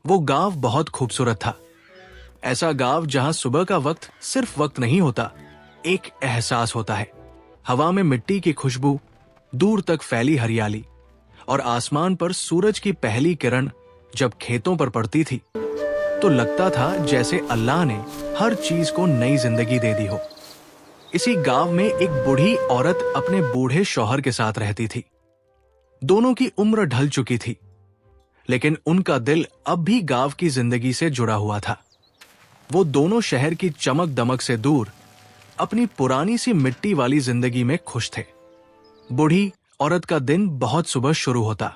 वो गांव बहुत खूबसूरत था। ऐसा गांव जहां सुबह का वक्त सिर्फ वक्त नहीं होता, एक एहसास होता है। हवा में मिट्टी की खुशबू, दूर तक फैली हरियाली और आसमान पर सूरज की पहली किरण जब खेतों पर पड़ती थी तो लगता था जैसे अल्लाह ने हर चीज को नई जिंदगी दे दी हो। इसी गांव में एक बूढ़ी औरत अपने बूढ़े शौहर के साथ रहती थी। दोनों की उम्र ढल चुकी थी, लेकिन उनका दिल अब भी गांव की जिंदगी से जुड़ा हुआ था। वो दोनों शहर की चमक दमक से दूर अपनी पुरानी सी मिट्टी वाली जिंदगी में खुश थे। बूढ़ी औरत का दिन बहुत सुबह शुरू होता।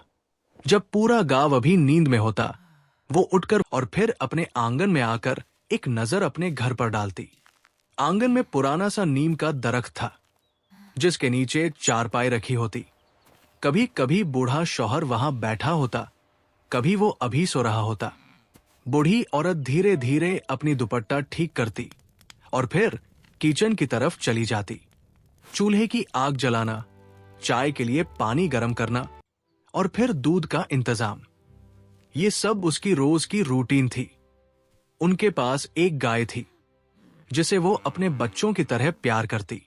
जब पूरा गांव अभी नींद में होता, वो उठकर और फिर अपने आंगन में आकर एक नजर अपने घर पर डालती। आंगन में पुराना सा नीम का दरख्त था, जिसके नीचे चारपाई रखी होती। कभी कभी बूढ़ा शौहर वहां बैठा होता, कभी वो अभी सो रहा होता। बूढ़ी औरत धीरे धीरे अपनी दुपट्टा ठीक करती और फिर किचन की तरफ चली जाती। चूल्हे की आग जलाना, चाय के लिए पानी गर्म करना और फिर दूध का इंतजाम, ये सब उसकी रोज की रूटीन थी। उनके पास एक गाय थी जिसे वो अपने बच्चों की तरह प्यार करती।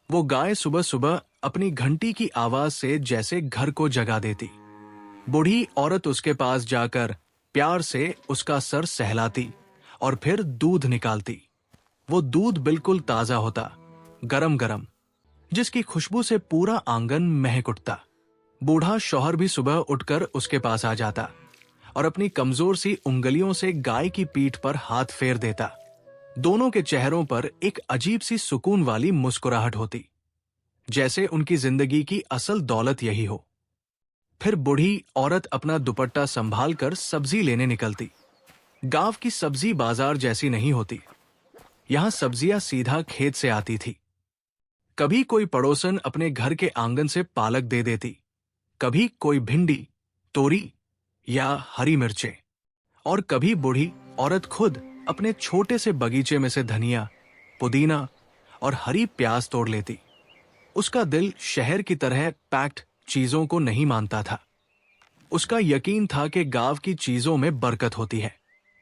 वो गाय सुबह सुबह अपनी घंटी की आवाज से जैसे घर को जगा देती। बूढ़ी औरत उसके पास जाकर प्यार से उसका सर सहलाती और फिर दूध निकालती। वो दूध बिल्कुल ताजा होता, गरम गरम, जिसकी खुशबू से पूरा आंगन महक उठता। बूढ़ा शौहर भी सुबह उठकर उसके पास आ जाता और अपनी कमजोर सी उंगलियों से गाय की पीठ पर हाथ फेर देता। दोनों के चेहरों पर एक अजीब सी सुकून वाली मुस्कुराहट होती, जैसे उनकी जिंदगी की असल दौलत यही हो। फिर बूढ़ी औरत अपना दुपट्टा संभाल कर सब्जी लेने निकलती। गांव की सब्जी बाजार जैसी नहीं होती। यहां सब्जियां सीधा खेत से आती थी। कभी कोई पड़ोसन अपने घर के आंगन से पालक दे देती, कभी कोई भिंडी, तोरी या हरी मिर्चें, और कभी बूढ़ी औरत खुद अपने छोटे से बगीचे में से धनिया, पुदीना और हरी प्याज तोड़ लेती। उसका दिल शहर की तरह पैक्ड चीजों को नहीं मानता था। उसका यकीन था कि गांव की चीजों में बरकत होती है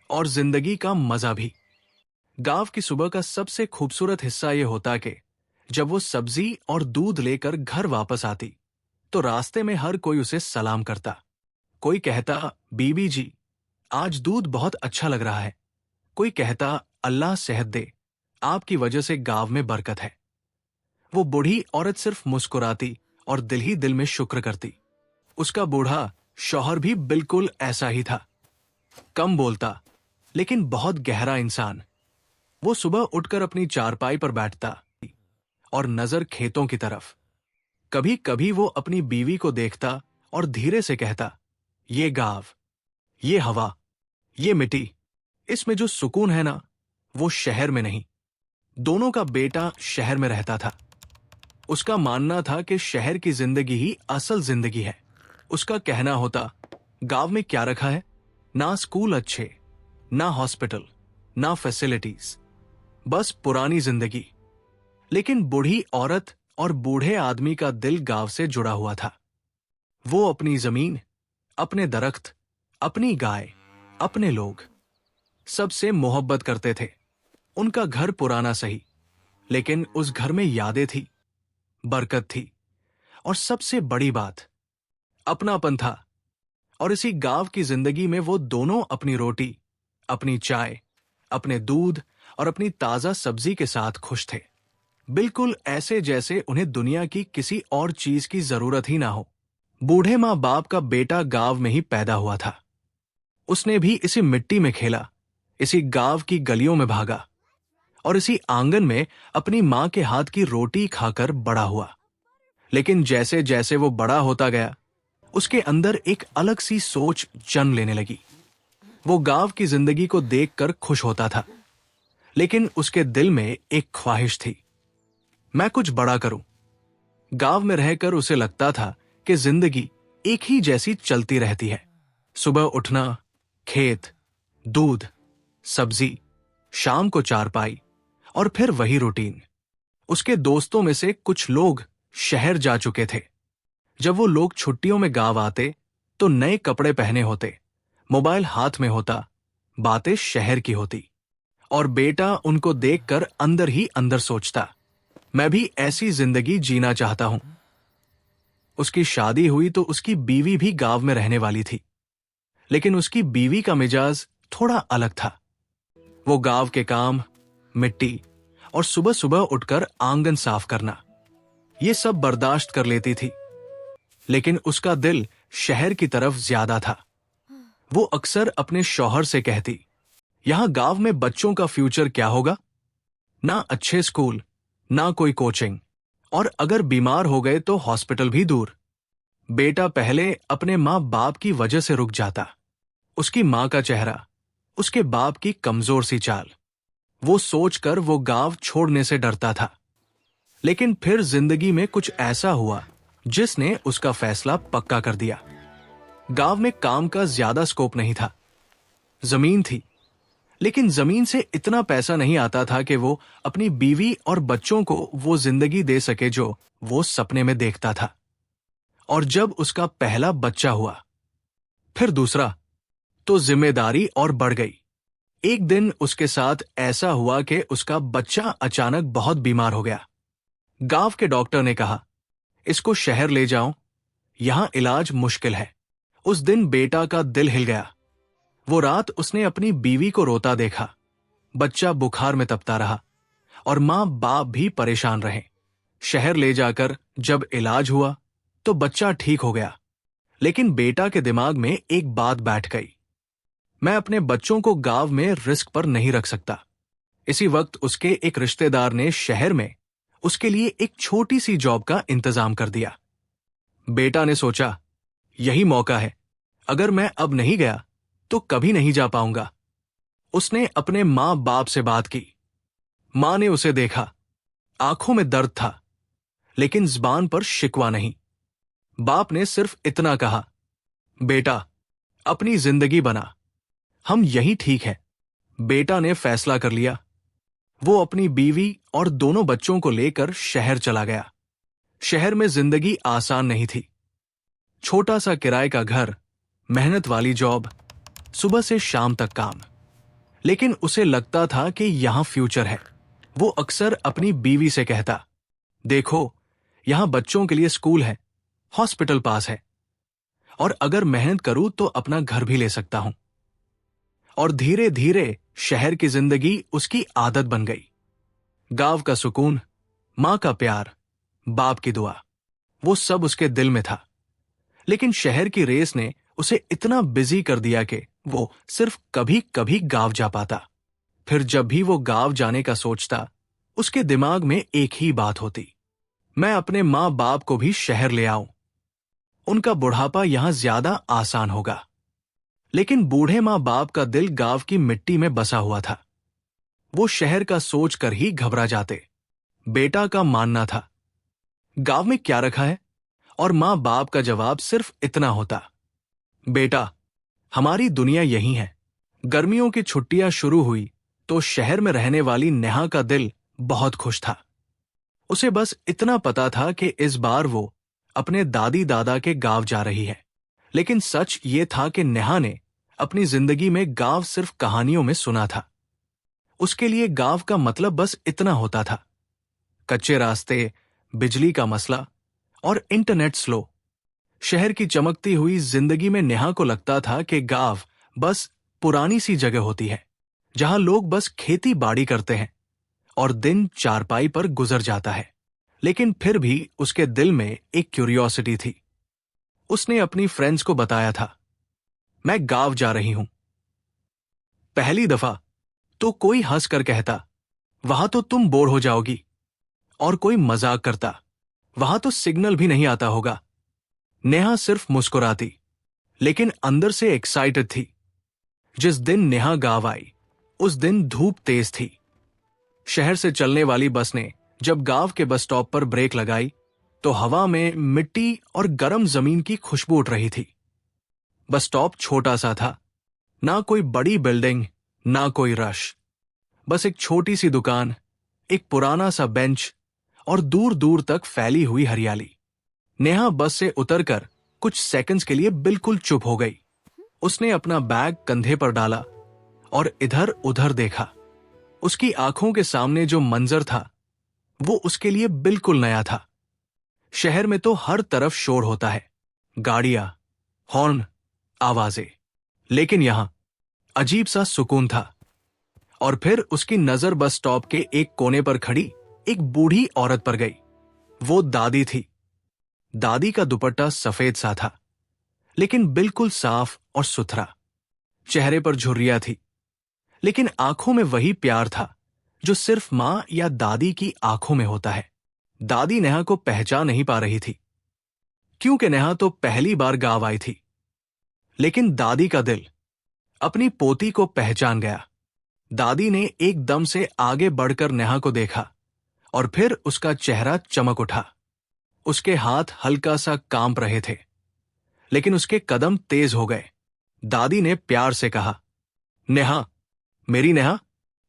और जिंदगी का मजा भी। गांव की सुबह का सबसे खूबसूरत हिस्सा यह होता कि जब वो सब्जी और दूध लेकर घर वापस आती तो रास्ते में हर कोई उसे सलाम करता। कोई कहता, बीबी जी, आज दूध बहुत अच्छा लग रहा है। कोई कहता, अल्लाह सेहत दे, आपकी वजह से गांव में बरकत है। वो बूढ़ी औरत सिर्फ मुस्कुराती और दिल ही दिल में शुक्र करती। उसका बूढ़ा शौहर भी बिल्कुल ऐसा ही था, कम बोलता लेकिन बहुत गहरा इंसान। वो सुबह उठकर अपनी चारपाई पर बैठता और नजर खेतों की तरफ। कभी कभी वो अपनी बीवी को देखता और धीरे से कहता, ये गांव, ये हवा, ये मिट्टी, इसमें जो सुकून है ना, वो शहर में नहीं। दोनों का बेटा शहर में रहता था। उसका मानना था कि शहर की जिंदगी ही असल जिंदगी है। उसका कहना होता, गांव में क्या रखा है, ना स्कूल अच्छे, ना हॉस्पिटल, ना फैसिलिटीज, बस पुरानी जिंदगी। लेकिन बूढ़ी औरत और बूढ़े आदमी का दिल गांव से जुड़ा हुआ था। वो अपनी जमीन, अपने दरख्त, अपनी गाय, अपने लोग, सबसे मोहब्बत करते थे। उनका घर पुराना सही, लेकिन उस घर में यादें थी, बरकत थी और सबसे बड़ी बात, अपनापन था। और इसी गांव की जिंदगी में वो दोनों अपनी रोटी, अपनी चाय, अपने दूध और अपनी ताजा सब्जी के साथ खुश थे। बिल्कुल ऐसे जैसे उन्हें दुनिया की किसी और चीज की जरूरत ही ना हो। बूढ़े माँ बाप का बेटा गांव में ही पैदा हुआ था। उसने भी इसी मिट्टी में खेला, इसी गांव की गलियों में भागा और इसी आंगन में अपनी मां के हाथ की रोटी खाकर बड़ा हुआ। लेकिन जैसे जैसे वो बड़ा होता गया, उसके अंदर एक अलग सी सोच जन्म लेने लगी। वो गांव की जिंदगी को देखकर खुश होता था, लेकिन उसके दिल में एक ख्वाहिश थी, मैं कुछ बड़ा करूं। गांव में रहकर उसे लगता था कि जिंदगी एक ही जैसी चलती रहती है। सुबह उठना, खेत, दूध, सब्जी, शाम को चारपाई और फिर वही रूटीन। उसके दोस्तों में से कुछ लोग शहर जा चुके थे। जब वो लोग छुट्टियों में गांव आते तो नए कपड़े पहने होते, मोबाइल हाथ में होता, बातें शहर की होती, और बेटा उनको देखकर अंदर ही अंदर सोचता, मैं भी ऐसी जिंदगी जीना चाहता हूं। उसकी शादी हुई तो उसकी बीवी भी गांव में रहने वाली थी, लेकिन उसकी बीवी का मिजाज थोड़ा अलग था। वो गांव के काम, मिट्टी और सुबह सुबह उठकर आंगन साफ करना, ये सब बर्दाश्त कर लेती थी, लेकिन उसका दिल शहर की तरफ ज्यादा था। वो अक्सर अपने शौहर से कहती, यहां गांव में बच्चों का फ्यूचर क्या होगा? ना अच्छे स्कूल, ना कोई कोचिंग, और अगर बीमार हो गए तो हॉस्पिटल भी दूर। बेटा पहले अपने माँ बाप की वजह से रुक जाता, उसकी माँ का चेहरा, उसके बाप की कमजोर सी चाल, वो सोचकर वो गांव छोड़ने से डरता था। लेकिन फिर जिंदगी में कुछ ऐसा हुआ जिसने उसका फैसला पक्का कर दिया। गांव में काम का ज्यादा स्कोप नहीं था। जमीन थी, लेकिन जमीन से इतना पैसा नहीं आता था कि वो अपनी बीवी और बच्चों को वो जिंदगी दे सके जो वो सपने में देखता था। और जब उसका पहला बच्चा हुआ, फिर दूसरा, तो जिम्मेदारी और बढ़ गई। एक दिन उसके साथ ऐसा हुआ कि उसका बच्चा अचानक बहुत बीमार हो गया। गांव के डॉक्टर ने कहा, इसको शहर ले जाओ, यहां इलाज मुश्किल है। उस दिन बेटा का दिल हिल गया। वो रात उसने अपनी बीवी को रोता देखा, बच्चा बुखार में तपता रहा, और मां बाप भी परेशान रहे। शहर ले जाकर जब इलाज हुआ तो बच्चा ठीक हो गया, लेकिन बेटा के दिमाग में एक बात बैठ गई, मैं अपने बच्चों को गांव में रिस्क पर नहीं रख सकता। इसी वक्त उसके एक रिश्तेदार ने शहर में उसके लिए एक छोटी सी जॉब का इंतजाम कर दिया। बेटा ने सोचा, यही मौका है, अगर मैं अब नहीं गया तो कभी नहीं जा पाऊंगा। उसने अपने मां बाप से बात की। मां ने उसे देखा, आंखों में दर्द था, लेकिन जुबान पर शिकवा नहीं। बाप ने सिर्फ इतना कहा, बेटा अपनी जिंदगी बना, हम यही ठीक है। बेटा ने फैसला कर लिया। वो अपनी बीवी और दोनों बच्चों को लेकर शहर चला गया। शहर में जिंदगी आसान नहीं थी। छोटा सा किराए का घर, मेहनत वाली जॉब, सुबह से शाम तक काम, लेकिन उसे लगता था कि यहां फ्यूचर है। वो अक्सर अपनी बीवी से कहता, देखो यहां बच्चों के लिए स्कूल है, हॉस्पिटल पास है, और अगर मेहनत करूं तो अपना घर भी ले सकता हूं। और धीरे धीरे शहर की जिंदगी उसकी आदत बन गई। गांव का सुकून, मां का प्यार, बाप की दुआ, वो सब उसके दिल में था। लेकिन शहर की रेस ने उसे इतना बिजी कर दिया कि वो सिर्फ कभी कभी गांव जा पाता। फिर जब भी वो गांव जाने का सोचता, उसके दिमाग में एक ही बात होती, मैं अपने मां बाप को भी शहर ले आऊं, उनका बुढ़ापा यहां ज्यादा आसान होगा। लेकिन बूढ़े मां बाप का दिल गांव की मिट्टी में बसा हुआ था। वो शहर का सोचकर ही घबरा जाते। बेटा का मानना था, गांव में क्या रखा है? और मां बाप का जवाब सिर्फ इतना होता, बेटा हमारी दुनिया यही है। गर्मियों की छुट्टियां शुरू हुई तो शहर में रहने वाली नेहा का दिल बहुत खुश था। उसे बस इतना पता था कि इस बार वो अपने दादी दादा के गांव जा रही है। लेकिन सच ये था कि नेहा ने अपनी जिंदगी में गांव सिर्फ कहानियों में सुना था। उसके लिए गांव का मतलब बस इतना होता था, कच्चे रास्ते, बिजली का मसला और इंटरनेट स्लो। शहर की चमकती हुई जिंदगी में नेहा को लगता था कि गांव बस पुरानी सी जगह होती है, जहां लोग बस खेती बाड़ी करते हैं और दिन चारपाई पर गुजर जाता है। लेकिन फिर भी उसके दिल में एक क्यूरियोसिटी थी। उसने अपनी फ्रेंड्स को बताया था, मैं गांव जा रही हूं। पहली दफा तो कोई हंसकर कहता, वहां तो तुम बोर हो जाओगी, और कोई मजाक करता, वहां तो सिग्नल भी नहीं आता होगा। नेहा सिर्फ मुस्कुराती, लेकिन अंदर से एक्साइटेड थी। जिस दिन नेहा गांव आई, उस दिन धूप तेज थी। शहर से चलने वाली बस ने जब गांव के बस स्टॉप पर ब्रेक लगाई तो हवा में मिट्टी और गर्म जमीन की खुशबू उठ रही थी। बस स्टॉप छोटा सा था, ना कोई बड़ी बिल्डिंग, ना कोई रश, बस एक छोटी सी दुकान, एक पुराना सा बेंच और दूर दूर तक फैली हुई हरियाली। नेहा बस से उतरकर कुछ सेकंड्स के लिए बिल्कुल चुप हो गई। उसने अपना बैग कंधे पर डाला और इधर उधर देखा। उसकी आंखों के सामने जो मंजर था वो उसके लिए बिल्कुल नया था। शहर में तो हर तरफ शोर होता है, गाड़ियां, हॉर्न, आवाजें, लेकिन यहां अजीब सा सुकून था। और फिर उसकी नजर बस स्टॉप के एक कोने पर खड़ी एक बूढ़ी औरत पर गई। वो दादी थी। दादी का दुपट्टा सफेद सा था, लेकिन बिल्कुल साफ और सुथरा। चेहरे पर झुर्रियां थी, लेकिन आंखों में वही प्यार था जो सिर्फ मां या दादी की आंखों में होता है। दादी नेहा को पहचान नहीं पा रही थी, क्योंकि नेहा तो पहली बार गांव आई थी। लेकिन दादी का दिल अपनी पोती को पहचान गया। दादी ने एकदम से आगे बढ़कर नेहा को देखा और फिर उसका चेहरा चमक उठा। उसके हाथ हल्का सा कांप रहे थे, लेकिन उसके कदम तेज हो गए। दादी ने प्यार से कहा, नेहा, मेरी नेहा।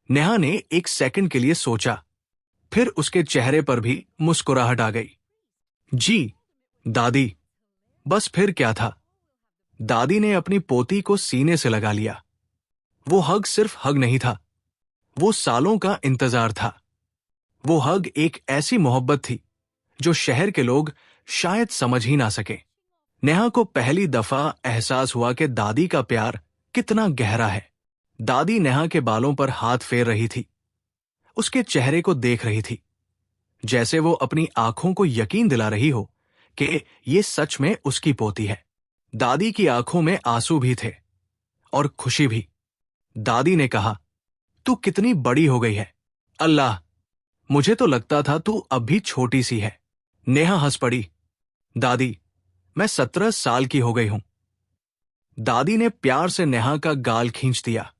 नेहा ने एक सेकंड के लिए सोचा, फिर उसके चेहरे पर भी मुस्कुराहट आ गई। जी दादी। बस फिर क्या था। दादी ने अपनी पोती को सीने से लगा लिया। वो हग सिर्फ हग नहीं था, वो सालों का इंतजार था। वो हग एक ऐसी मोहब्बत थी जो शहर के लोग शायद समझ ही ना सके। नेहा को पहली दफा एहसास हुआ कि दादी का प्यार कितना गहरा है। दादी नेहा के बालों पर हाथ फेर रही थी, उसके चेहरे को देख रही थी, जैसे वो अपनी आंखों को यकीन दिला रही हो कि ये सच में उसकी पोती है। दादी की आंखों में आंसू भी थे और खुशी भी। दादी ने कहा, तू कितनी बड़ी हो गई है। अल्लाह, मुझे तो लगता था तू अब भी छोटी सी है। नेहा हंस पड़ी। दादी, मैं 17 साल की हो गई हूं। दादी ने प्यार से नेहा का गाल खींच दिया।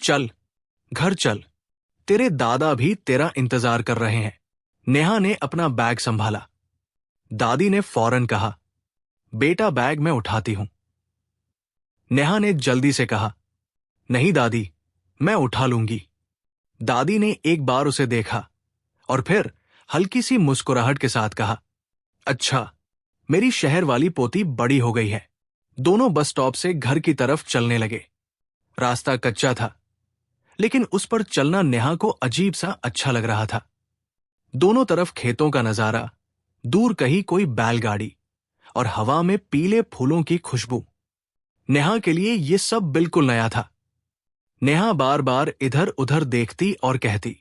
चल, घर चल, तेरे दादा भी तेरा इंतजार कर रहे हैं। नेहा ने अपना बैग संभाला। दादी ने फौरन कहा, बेटा बैग मैं उठाती हूं। नेहा ने जल्दी से कहा, नहीं दादी, मैं उठा लूंगी। दादी ने एक बार उसे देखा और फिर हल्की सी मुस्कुराहट के साथ कहा, अच्छा, मेरी शहर वाली पोती बड़ी हो गई है। दोनों बस स्टॉप से घर की तरफ चलने लगे। रास्ता कच्चा था, लेकिन उस पर चलना नेहा को अजीब सा अच्छा लग रहा था। दोनों तरफ खेतों का नजारा, दूर कहीं कोई बैलगाड़ी और हवा में पीले फूलों की खुशबू। नेहा के लिए यह सब बिल्कुल नया था। नेहा बार बार इधर उधर देखती और कहती,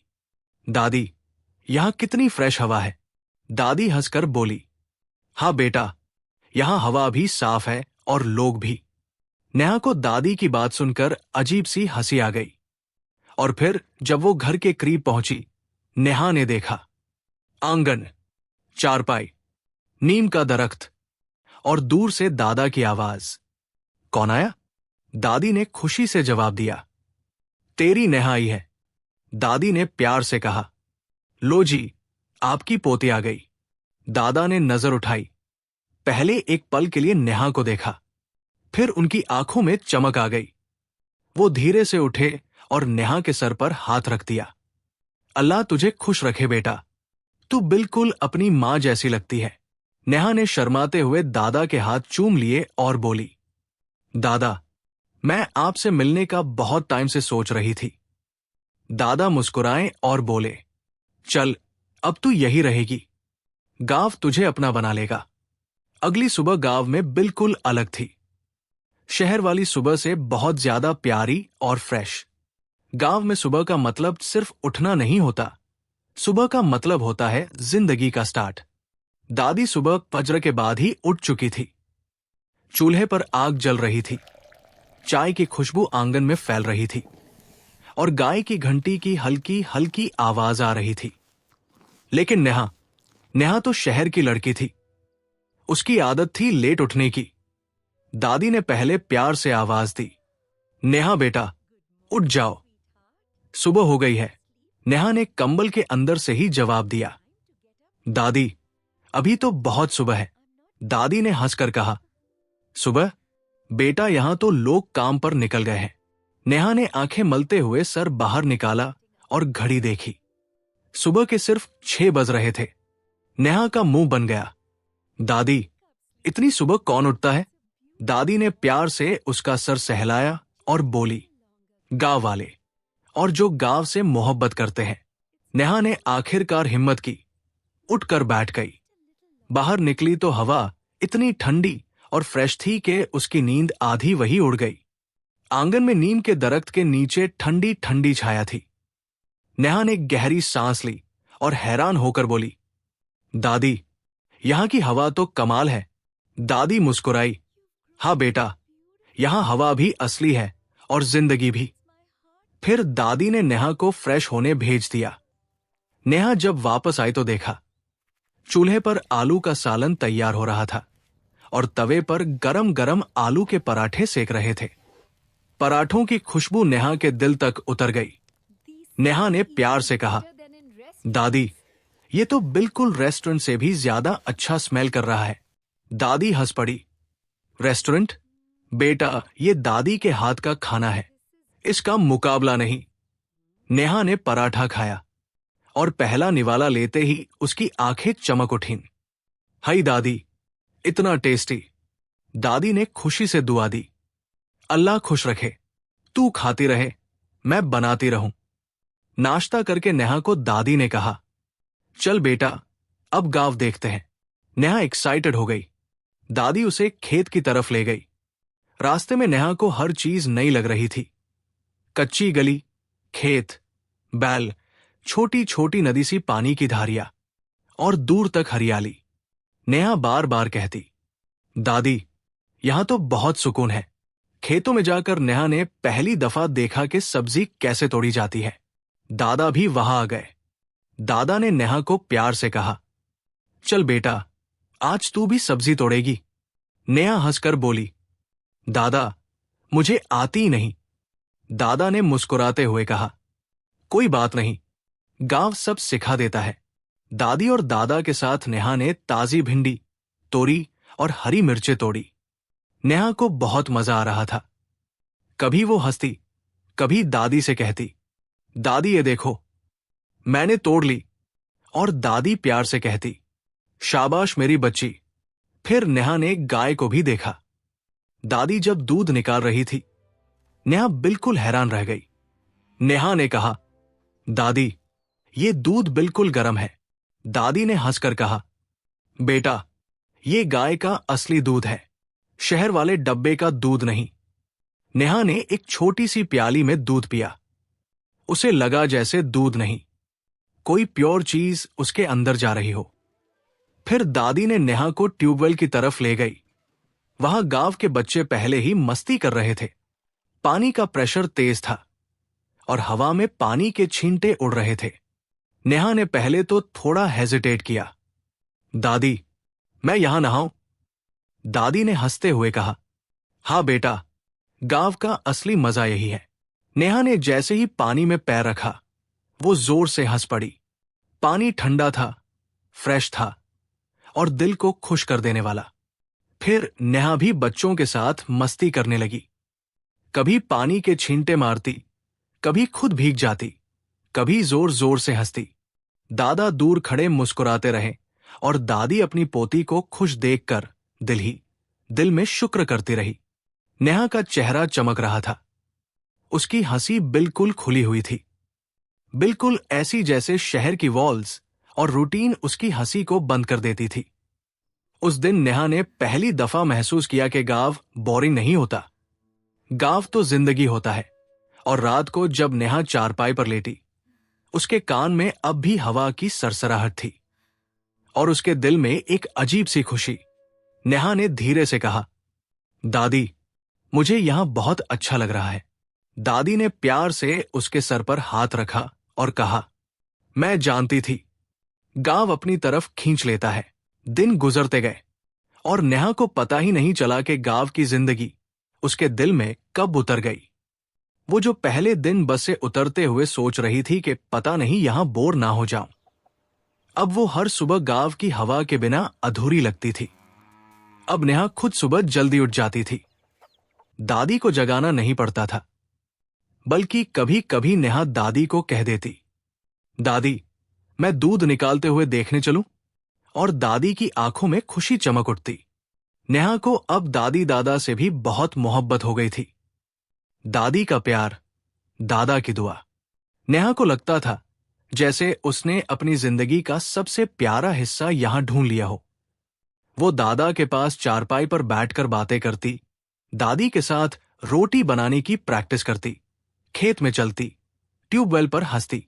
दादी, यहां कितनी फ्रेश हवा है। दादी हंसकर बोली, हाँ बेटा, यहां हवा भी साफ है और लोग भी। नेहा को दादी की बात सुनकर अजीब सी हंसी आ गई। और फिर जब वो घर के करीब पहुंची, नेहा ने देखा आंगन, चारपाई, नीम का दरख्त और दूर से दादा की आवाज। कौन आया? दादी ने खुशी से जवाब दिया, तेरी नेहा आई है। दादी ने प्यार से कहा, लो जी, आपकी पोती आ गई। दादा ने नजर उठाई। पहले एक पल के लिए नेहा को देखा, फिर उनकी आंखों में चमक आ गई। वो धीरे से उठे और नेहा के सर पर हाथ रख दिया। अल्लाह तुझे खुश रखे बेटा, तू बिल्कुल अपनी मां जैसी लगती है। नेहा ने शर्माते हुए दादा के हाथ चूम लिए और बोली, दादा, मैं आपसे मिलने का बहुत टाइम से सोच रही थी। दादा मुस्कुराए और बोले, चल, अब तू यही रहेगी। गांव तुझे अपना बना लेगा। अगली सुबह गांव में बिल्कुल अलग थी। शहर वाली सुबह से बहुत ज्यादा प्यारी और फ्रेश। गांव में सुबह का मतलब सिर्फ उठना नहीं होता, सुबह का मतलब होता है जिंदगी का स्टार्ट। दादी सुबह फज्र के बाद ही उठ चुकी थी। चूल्हे पर आग जल रही थी, चाय की खुशबू आंगन में फैल रही थी और गाय की घंटी की हल्की हल्की आवाज आ रही थी। लेकिन नेहा, नेहा तो शहर की लड़की थी। उसकी आदत थी लेट उठने की। दादी ने पहले प्यार से आवाज दी, नेहा बेटा, उठ जाओ, सुबह हो गई है। नेहा ने कंबल के अंदर से ही जवाब दिया, दादी, अभी तो बहुत सुबह है। दादी ने हंसकर कहा, सुबह? बेटा, यहां तो लोग काम पर निकल गए हैं। नेहा ने आंखें मलते हुए सर बाहर निकाला और घड़ी देखी। सुबह के सिर्फ 6 बज रहे थे। नेहा का मुंह बन गया। दादी, इतनी सुबह कौन उठता है? दादी ने प्यार से उसका सर सहलाया और बोली, गांव वाले और जो गांव से मोहब्बत करते हैं। नेहा ने आखिरकार हिम्मत की, उठकर बैठ गई। बाहर निकली तो हवा इतनी ठंडी और फ्रेश थी कि उसकी नींद आधी वही उड़ गई। आंगन में नीम के दरख्त के नीचे ठंडी ठंडी छाया थी। नेहा ने गहरी सांस ली और हैरान होकर बोली, दादी, यहां की हवा तो कमाल है। दादी मुस्कुराई, हाँ बेटा, यहां हवा भी असली है और जिंदगी भी। फिर दादी ने नेहा को फ्रेश होने भेज दिया। नेहा जब वापस आई तो देखा चूल्हे पर आलू का सालन तैयार हो रहा था और तवे पर गरम गरम आलू के पराठे सेक रहे थे। पराठों की खुशबू नेहा के दिल तक उतर गई। नेहा ने प्यार से कहा, दादी, ये तो बिल्कुल रेस्टोरेंट से भी ज्यादा अच्छा स्मेल कर रहा है। दादी हंस पड़ी, रेस्टोरेंट? बेटा, ये दादी के हाथ का खाना है, इसका मुकाबला नहीं। नेहा ने पराठा खाया और पहला निवाला लेते ही उसकी आंखें चमक उठीं। हाय दादी, इतना टेस्टी। दादी ने खुशी से दुआ दी, अल्लाह खुश रखे, तू खाती रहे, मैं बनाती रहूं। नाश्ता करके नेहा को दादी ने कहा, चल बेटा, अब गांव देखते हैं। नेहा एक्साइटेड हो गई। दादी उसे खेत की तरफ ले गई। रास्ते में नेहा को हर चीज नई लग रही थी। कच्ची गली, खेत, बैल, छोटी छोटी नदी सी पानी की धारियां और दूर तक हरियाली। नेहा बार बार कहती, दादी, यहां तो बहुत सुकून है। खेतों में जाकर नेहा ने पहली दफा देखा कि सब्जी कैसे तोड़ी जाती है। दादा भी वहां आ गए। दादा ने नेहा को प्यार से कहा, चल बेटा, आज तू भी सब्जी तोड़ेगी। नेहा हंसकर बोली, दादा, मुझे आती नहीं। दादा ने मुस्कुराते हुए कहा, कोई बात नहीं, गांव सब सिखा देता है। दादी और दादा के साथ नेहा ने ताजी भिंडी, तोरी और हरी मिर्चें तोड़ी। नेहा को बहुत मजा आ रहा था। कभी वो हंसती, कभी दादी से कहती, दादी ये देखो, मैंने तोड़ ली। और दादी प्यार से कहती, शाबाश मेरी बच्ची। फिर नेहा ने गाय को भी देखा। दादी जब दूध निकाल रही थी, नेहा बिल्कुल हैरान रह गई। नेहा ने कहा, दादी, ये दूध बिल्कुल गर्म है। दादी ने हंसकर कहा, बेटा, ये गाय का असली दूध है, शहर वाले डब्बे का दूध नहीं। नेहा ने एक छोटी सी प्याली में दूध पिया। उसे लगा जैसे दूध नहीं, कोई प्योर चीज उसके अंदर जा रही हो। फिर दादी ने नेहा को ट्यूबवेल की तरफ ले गई। वहां गांव के बच्चे पहले ही मस्ती कर रहे थे। पानी का प्रेशर तेज था और हवा में पानी के छींटे उड़ रहे थे। नेहा ने पहले तो थोड़ा हेजिटेट किया, दादी, मैं यहां नहाऊं? दादी ने हंसते हुए कहा, हाँ बेटा, गांव का असली मजा यही है। नेहा ने जैसे ही पानी में पैर रखा, वो जोर से हंस पड़ी। पानी ठंडा था, फ्रेश था और दिल को खुश कर देने वाला। फिर नेहा भी बच्चों के साथ मस्ती करने लगी। कभी पानी के छींटे मारती, कभी खुद भीग जाती, कभी जोर जोर से हंसती। दादा दूर खड़े मुस्कुराते रहे और दादी अपनी पोती को खुश देखकर दिल में शुक्र करती रही। नेहा का चेहरा चमक रहा था। उसकी हंसी बिल्कुल खुली हुई थी, बिल्कुल ऐसी जैसे शहर की वॉल्स और रूटीन उसकी हंसी को बंद कर देती थी। उस दिन नेहा ने पहली दफा महसूस किया कि गांव बोरिंग नहीं होता। गांव तो जिंदगी होता है। और रात को जब नेहा चारपाई पर लेटी, उसके कान में अब भी हवा की सरसराहट थी और उसके दिल में एक अजीब सी खुशी। नेहा ने धीरे से कहा, दादी, मुझे यहां बहुत अच्छा लग रहा है। दादी ने प्यार से उसके सर पर हाथ रखा और कहा, मैं जानती थी, गांव अपनी तरफ खींच लेता है। दिन गुजरते गए और नेहा को पता ही नहीं चला कि गांव की जिंदगी उसके दिल में कब उतर गई। वो जो पहले दिन बस से उतरते हुए सोच रही थी कि पता नहीं यहां बोर ना हो जाऊं, अब वो हर सुबह गांव की हवा के बिना अधूरी लगती थी। अब नेहा खुद सुबह जल्दी उठ जाती थी। दादी को जगाना नहीं पड़ता था, बल्कि कभी कभी नेहा दादी को कह देती, दादी, मैं दूध निकालते हुए देखने चलूं? और दादी की आंखों में खुशी चमक उठती। नेहा को अब दादी दादा से भी बहुत मोहब्बत हो गई थी। दादी का प्यार, दादा की दुआ। नेहा को लगता था जैसे उसने अपनी जिंदगी का सबसे प्यारा हिस्सा यहां ढूंढ लिया हो। वो दादा के पास चारपाई पर बैठकर बातें करती, दादी के साथ रोटी बनाने की प्रैक्टिस करती, खेत में चलती, ट्यूबवेल पर हंसती,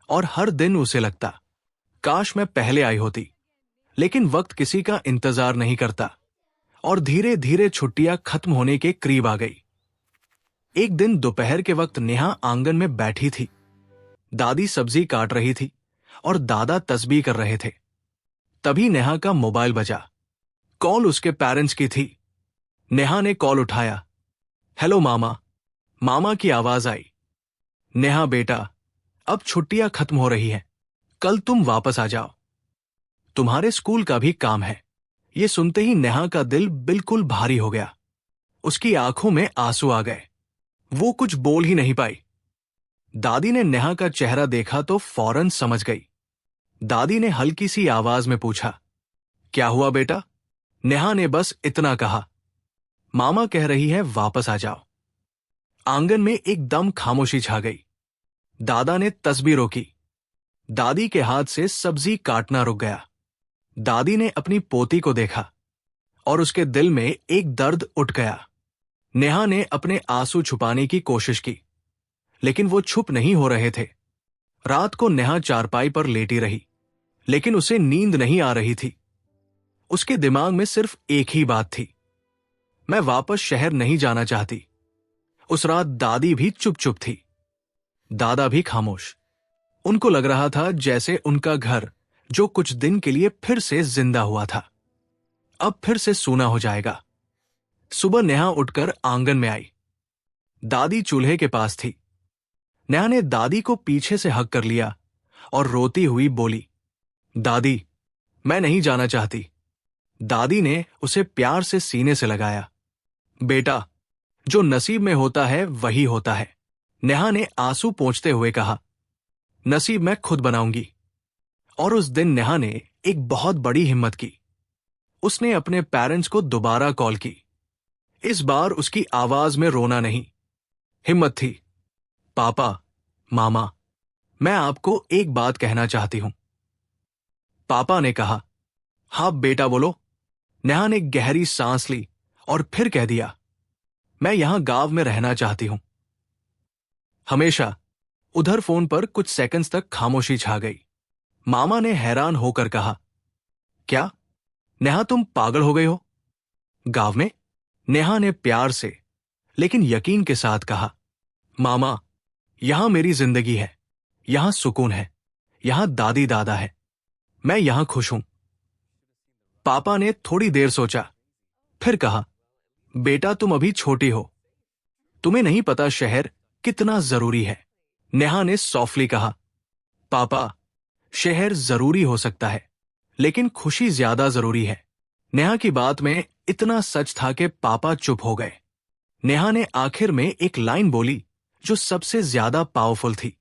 और हर दिन उसे लगता काश मैं पहले आई होती। लेकिन वक्त किसी का इंतजार नहीं करता और धीरे धीरे छुट्टियां खत्म होने के करीब आ गई। एक दिन दोपहर के वक्त नेहा आंगन में बैठी थी। दादी सब्जी काट रही थी और दादा तस्बीह कर रहे थे। तभी नेहा का मोबाइल बजा। कॉल उसके पेरेंट्स की थी। नेहा ने कॉल उठाया। हेलो मामा। मामा की आवाज आई। नेहा बेटा, अब छुट्टियां खत्म हो रही हैं, कल तुम वापस आ जाओ, तुम्हारे स्कूल का भी काम है। ये सुनते ही नेहा का दिल बिल्कुल भारी हो गया। उसकी आंखों में आंसू आ गए। वो कुछ बोल ही नहीं पाई। दादी ने नेहा का चेहरा देखा तो फौरन समझ गई। दादी ने हल्की सी आवाज में पूछा, क्या हुआ बेटा? नेहा ने बस इतना कहा, मामा कह रही है वापस आ जाओ। आंगन में एकदम खामोशी छा गई। दादा ने तस्बीह रोकी। दादी के हाथ से सब्जी काटना रुक गया। दादी ने अपनी पोती को देखा और उसके दिल में एक दर्द उठ गया। नेहा ने अपने आंसू छुपाने की कोशिश की, लेकिन वो छुप नहीं हो रहे थे। रात को नेहा चारपाई पर लेटी रही, लेकिन उसे नींद नहीं आ रही थी। उसके दिमाग में सिर्फ एक ही बात थी, मैं वापस शहर नहीं जाना चाहती। उस रात दादी भी चुप चुप थी, दादा भी खामोश। उनको लग रहा था जैसे उनका घर, जो कुछ दिन के लिए फिर से जिंदा हुआ था, अब फिर से सूना हो जाएगा। सुबह नेहा उठकर आंगन में आई। दादी चूल्हे के पास थी। नेहा ने दादी को पीछे से हक कर लिया और रोती हुई बोली, दादी, मैं नहीं जाना चाहती। दादी ने उसे प्यार से सीने से लगाया। बेटा, जो नसीब में होता है वही होता है, नेहा ने आंसू पोंछते हुए कहा। नसीब मैं खुद बनाऊंगी। और उस दिन नेहा ने एक बहुत बड़ी हिम्मत की। उसने अपने पेरेंट्स को दोबारा कॉल की। इस बार उसकी आवाज में रोना नहीं, हिम्मत थी। पापा, मामा, मैं आपको एक बात कहना चाहती हूं। पापा ने कहा। हाँ बेटा बोलो। नेहा ने गहरी सांस ली और फिर कह दिया, मैं यहां गांव में रहना चाहती हूं। हमेशा। उधर फोन पर कुछ सेकंड्स तक खामोशी छा गई। मामा ने हैरान होकर कहा, क्या नेहा तुम पागल हो गई हो? गांव में? नेहा ने प्यार से लेकिन यकीन के साथ कहा, मामा, यहां मेरी जिंदगी है, यहां सुकून है, यहां दादी दादा है, मैं यहां खुश हूं। पापा ने थोड़ी देर सोचा, फिर कहा, बेटा तुम अभी छोटी हो, तुम्हें नहीं पता शहर कितना जरूरी है। नेहा ने सॉफ्टली कहा, पापा, शहर जरूरी हो सकता है, लेकिन खुशी ज्यादा जरूरी है। नेहा की बात में इतना सच था कि पापा चुप हो गए। नेहा ने आखिर में एक लाइन बोली जो सबसे ज्यादा पावरफुल थी,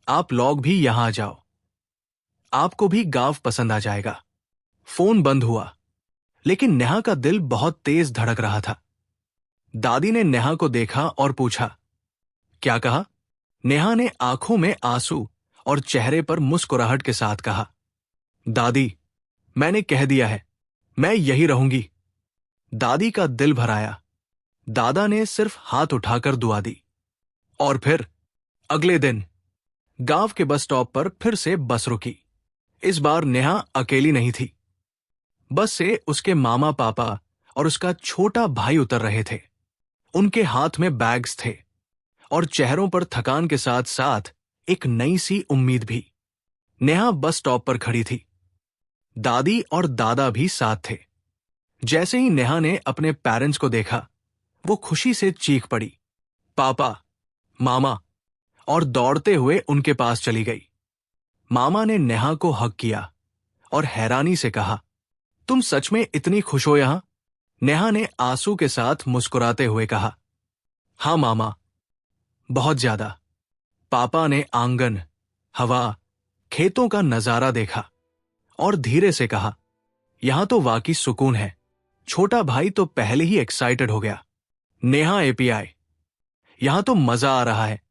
आप लोग भी यहां आ जाओ, आपको भी गांव पसंद आ जाएगा। फोन बंद हुआ, लेकिन नेहा का दिल बहुत तेज धड़क रहा था। दादी ने नेहा को देखा और पूछा, क्या कहा? नेहा ने आंखों में आंसू और चेहरे पर मुस्कुराहट के साथ कहा, दादी, मैंने कह दिया है, मैं यही रहूंगी। दादी का दिल भर आया। दादा ने सिर्फ हाथ उठाकर दुआ दी। और फिर अगले दिन गांव के बस स्टॉप पर फिर से बस रुकी। इस बार नेहा अकेली नहीं थी। बस से उसके मामा पापा और उसका छोटा भाई उतर रहे थे। उनके हाथ में बैग्स थे और चेहरों पर थकान के साथ साथ एक नई सी उम्मीद भी। नेहा बस स्टॉप पर खड़ी थी। दादी और दादा भी साथ थे। जैसे ही नेहा ने अपने पेरेंट्स को देखा, वो खुशी से चीख पड़ी, पापा, मामा, और दौड़ते हुए उनके पास चली गई। मामा ने नेहा को हग किया और हैरानी से कहा, तुम सच में इतनी खुश हो यहां? नेहा ने आंसू के साथ मुस्कुराते हुए कहा, हां मामा, बहुत ज्यादा। पापा ने आंगन, हवा, खेतों का नजारा देखा और धीरे से कहा, यहां तो वाकई सुकून है, छोटा भाई तो पहले ही एक्साइटेड हो गया। नेहा एपीआई, यहां तो मजा आ रहा है।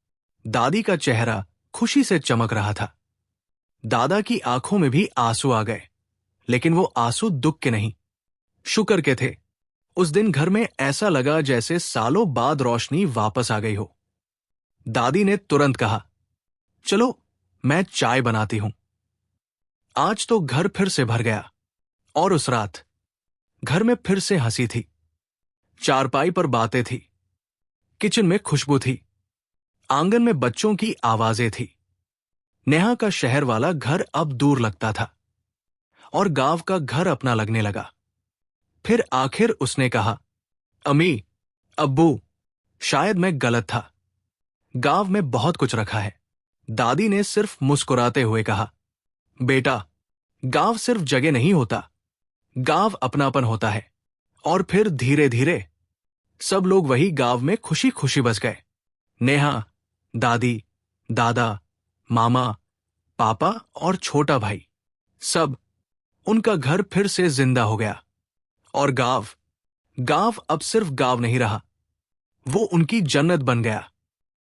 दादी का चेहरा खुशी से चमक रहा था। दादा की आंखों में भी आंसू आ गए, लेकिन वो आंसू दुख के नहीं, शुक्र के थे। उस दिन घर में ऐसा लगा जैसे सालों बाद रोशनी वापस आ गई हो। दादी ने तुरंत कहा, चलो मैं चाय बनाती हूं। आज तो घर फिर से भर गया। और उस रात घर में फिर से हंसी थी, चारपाई पर बातें थी, किचन में खुशबू थी, आंगन में बच्चों की आवाजें थी। नेहा का शहर वाला घर अब दूर लगता था और गांव का घर अपना लगने लगा। फिर आखिर उसने कहा, अम्मी, अब्बू, शायद मैं गलत था। गांव में बहुत कुछ रखा है। दादी ने सिर्फ मुस्कुराते हुए कहा, बेटा, गांव सिर्फ जगह नहीं होता, गांव अपनापन होता है। और फिर धीरे धीरे सब लोग वही गांव में खुशी खुशी बस गए। नेहा, दादी, दादा, मामा, पापा और छोटा भाई, सब, उनका घर फिर से जिंदा हो गया। और गांव गांव अब सिर्फ गांव नहीं रहा, वो उनकी जन्नत बन गया।